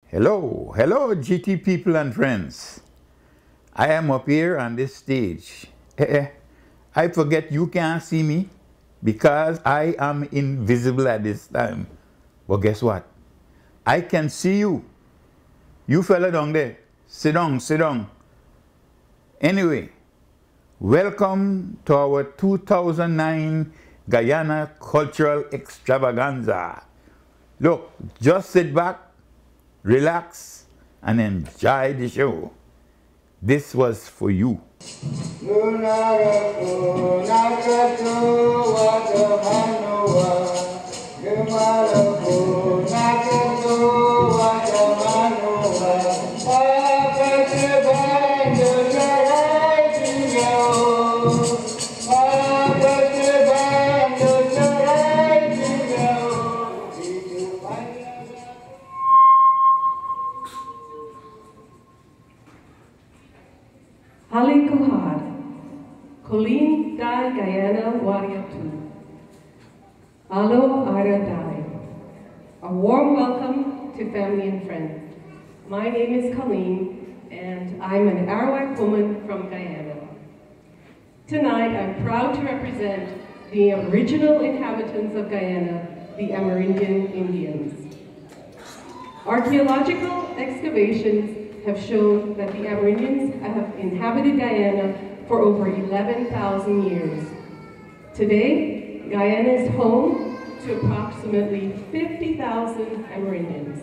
Hello, hello GT people and friends. I am up here on this stage. I forget you can't see me because I am invisible at this time. But guess what? I can see you. You fella down there. Sit down, sit down. Anyway, welcome to our 2009 Guyana Cultural Extravaganza. Look, just sit back, relax, and enjoy the show. This was for you. Hali Kuhad, Colleen Dai Guyana Wariatu. Alo Ara Dai. A warm welcome to family and friends. My name is Colleen, and I'm an Arawak woman from Guyana. Tonight, I'm proud to represent the original inhabitants of Guyana, the Amerindian Indians. Archaeological excavations have shown that the Amerindians have inhabited Guyana for over 11,000 years. Today, Guyana is home to approximately 50,000 Amerindians,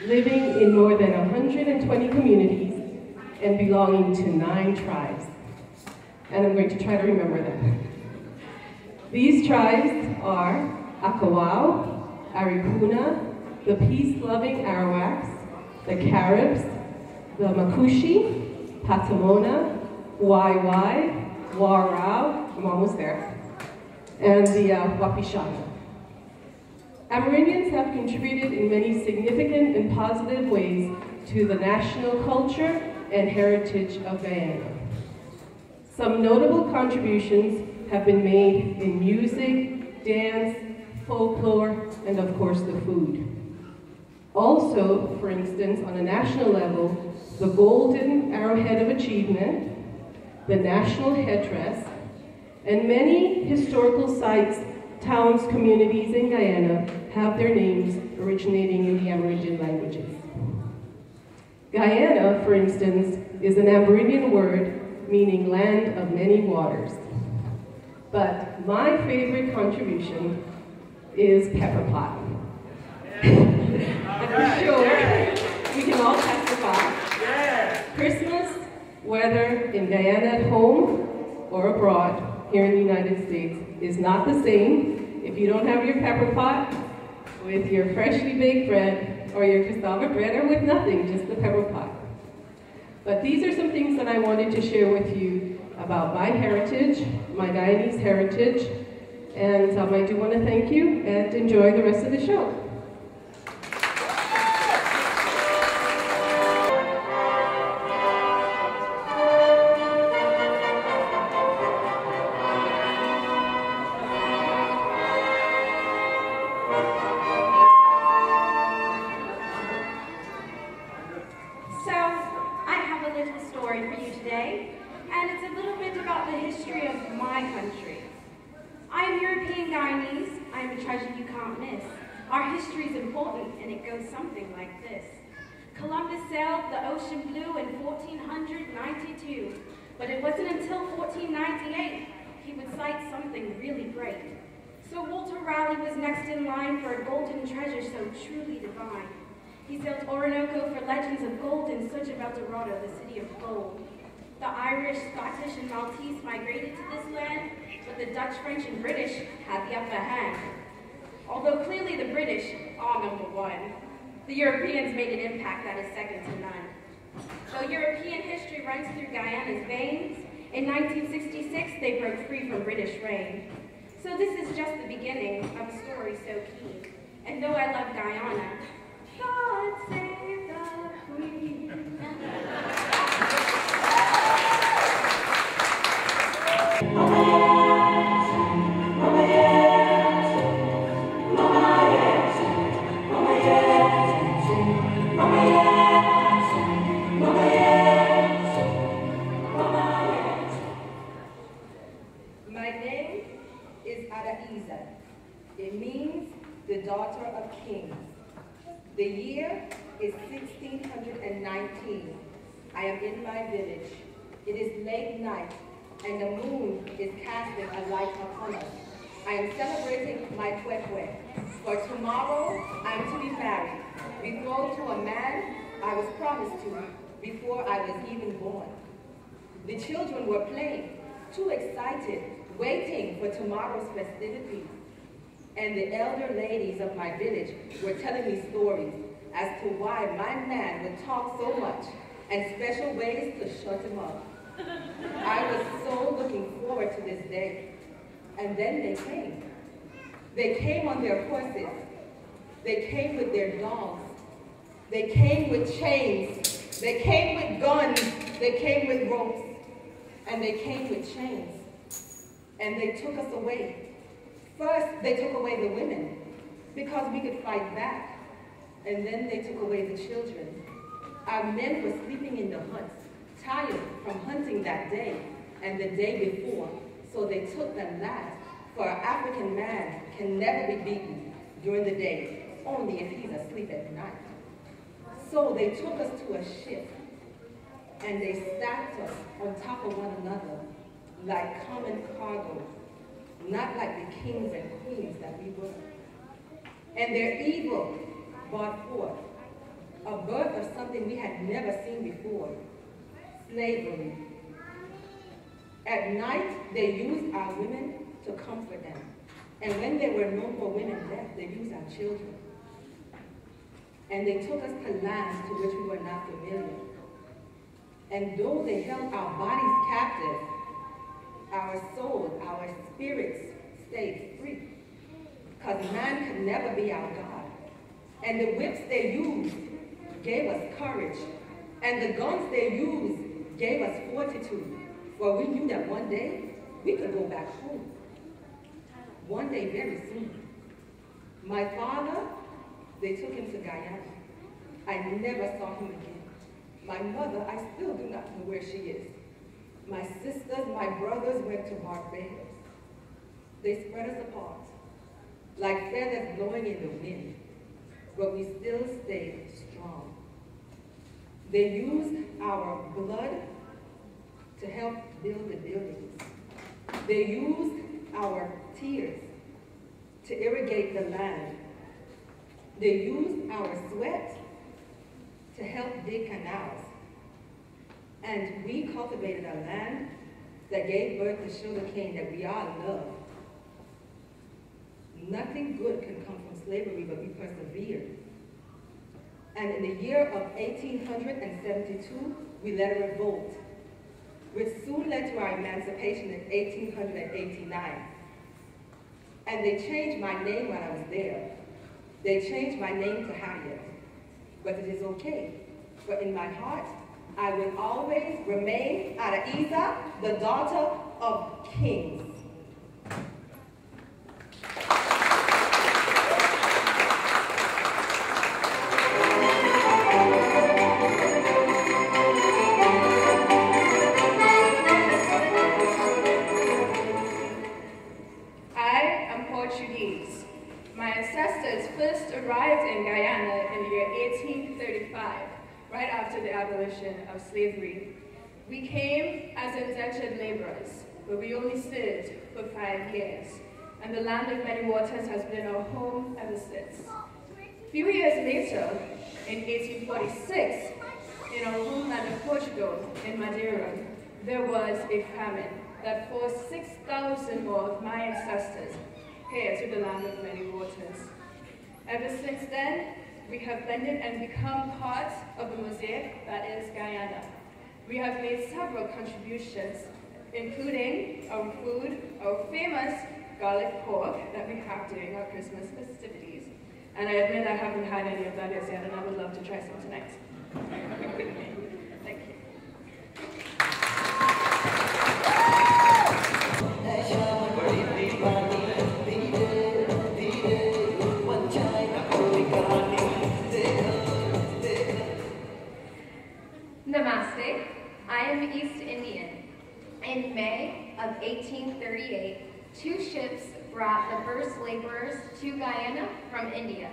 living in more than 120 communities and belonging to 9 tribes. And I'm going to try to remember them. These tribes are Akawau, Arikuna, the peace-loving Arawaks, the Caribs, the Makushi, Patamona, Waiwai, Warau, I'm almost there, and the Wapishana. Amerindians have contributed in many significant and positive ways to the national culture and heritage of Guyana. Some notable contributions have been made in music, dance, folklore, and of course the food. Also, for instance, on a national level, the Golden Arrowhead of Achievement, the National Headdress, and many historical sites, towns, communities in Guyana have their names originating in the Amerindian languages. Guyana, for instance, is an Amerindian word meaning land of many waters. But my favorite contribution is pepper pot. And for sure, we can all testify. Christmas, whether in Guyana at home or abroad, here in the United States, is not the same if you don't have your pepper pot with your freshly baked bread or your cassava bread or with nothing, just the pepper pot. But these are some things that I wanted to share with you about my heritage, my Guyanese heritage, and I do want to thank you and enjoy the rest of the show. Columbus sailed the ocean blue in 1492, but it wasn't until 1498 he would sight something really great. So Walter Raleigh was next in line for a golden treasure so truly divine. He sailed Orinoco for legends of gold in search of El Dorado, the city of gold. The Irish, Scottish, and Maltese migrated to this land, but the Dutch, French, and British had the upper hand. Although clearly the British are number one, the Europeans made an impact that is second to none. Though European history runs through Guyana's veins, in 1966 they broke free from British reign. So this is just the beginning of a story so key. And though I love Guyana, God save the Queen. Mama, year is 1619. I am in my village. It is late night, and the moon is casting a light upon us. I am celebrating my kwekwe. For tomorrow, I am to be married, betrothed to a man I was promised to before I was even born. The children were playing, too excited, waiting for tomorrow's festivities. And the elder ladies of my village were telling me stories as to why my man would talk so much and special ways to shut him up. I was so looking forward to this day. And then they came. They came on their horses. They came with their dogs. They came with chains. They came with guns. They came with ropes. And they came with chains. And they took us away. First, they took away the women because we could fight back. And then they took away the children. Our men were sleeping in the huts, tired from hunting that day and the day before. So they took them last, for an African man can never be beaten during the day, only if he's asleep at night. So they took us to a ship, and they stacked us on top of one another like common cargo, not like the kings and queens that we were. And their evil brought forth a birth of something we had never seen before, slavery. At night, they used our women to comfort them. And when there were no more women left, they used our children. And they took us to lands to which we were not familiar. And though they held our bodies captive, our souls, our spirits stayed free. Because man could never be our God. And the whips they used gave us courage. And the guns they used gave us fortitude. For we knew that one day we could go back home. One day very soon. My father, they took him to Guyana. I never saw him again. My mother, I still do not know where she is. My sisters, my brothers went to Barbados. They spread us apart, like feathers blowing in the wind, but we still stayed strong. They used our blood to help build the buildings. They used our tears to irrigate the land. They used our sweat to help dig canals. And we cultivated a land that gave birth to sugarcane that we all love. Nothing good can come from slavery, but we persevered. And in the year of 1872, we led a revolt, which soon led to our emancipation in 1889. And they changed my name while I was there. They changed my name to Harriet. But it is okay, for in my heart, I will always remain Adaiza, the daughter of kings. My ancestors first arrived in Guyana in the year 1835, right after the abolition of slavery. We came as indentured laborers, but we only served for 5 years, and the land of many waters has been our home ever since. A few years later, in 1846, in our homeland of Portugal, in Madeira, there was a famine that forced 6,000 more of my ancestors here to the land of many waters. Ever since then, we have blended and become part of the mosaic that is Guyana. We have made several contributions, including our food, our famous garlic pork that we have during our Christmas festivities. And I admit I haven't had any of that as yet, and I would love to try some tonight. Thank you. Namaste. I am East Indian. In May of 1838, 2 ships brought the first laborers to Guyana from India.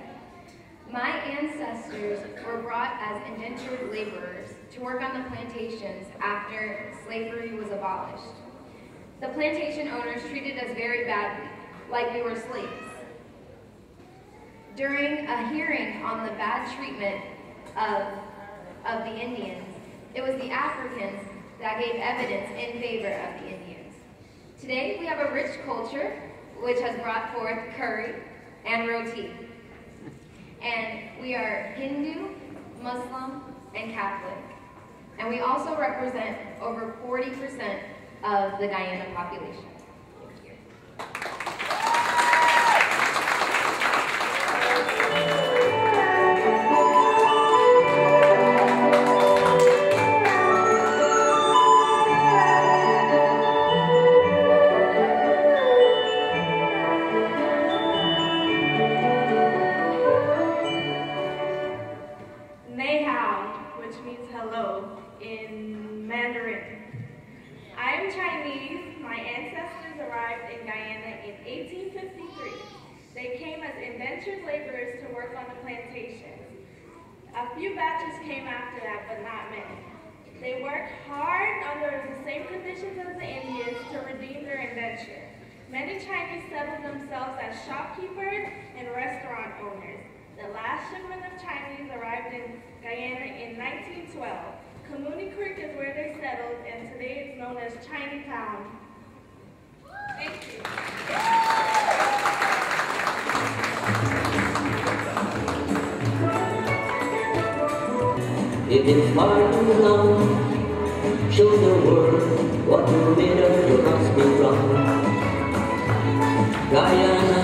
My ancestors were brought as indentured laborers to work on the plantations after slavery was abolished. The plantation owners treated us very badly, like we were slaves. During a hearing on the bad treatment of the Indians, it was the Africans that gave evidence in favor of the Indians. Today, we have a rich culture which has brought forth curry and roti. And we are Hindu, Muslim, and Catholic. And we also represent over 40% of the Guyana population. Thank you. In Mandarin. I am Chinese. My ancestors arrived in Guyana in 1853. They came as indentured laborers to work on the plantations. A few batches came after that, but not many. They worked hard under the same conditions as the Indians to redeem their indenture. Many Chinese settled themselves as shopkeepers and restaurant owners. The last shipment of Chinese arrived in Guyana in 1912. Kamuni Creek is where they settled, and today it's known as Chinatown. Thank you. It is far too long. Show the world what you made of, you must be wrong. Guyana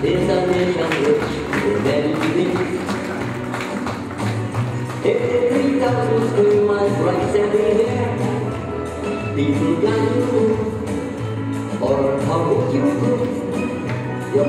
is a nation rich in many things. 83,000 square miles, rights everywhere. People can do, or how would you do? Your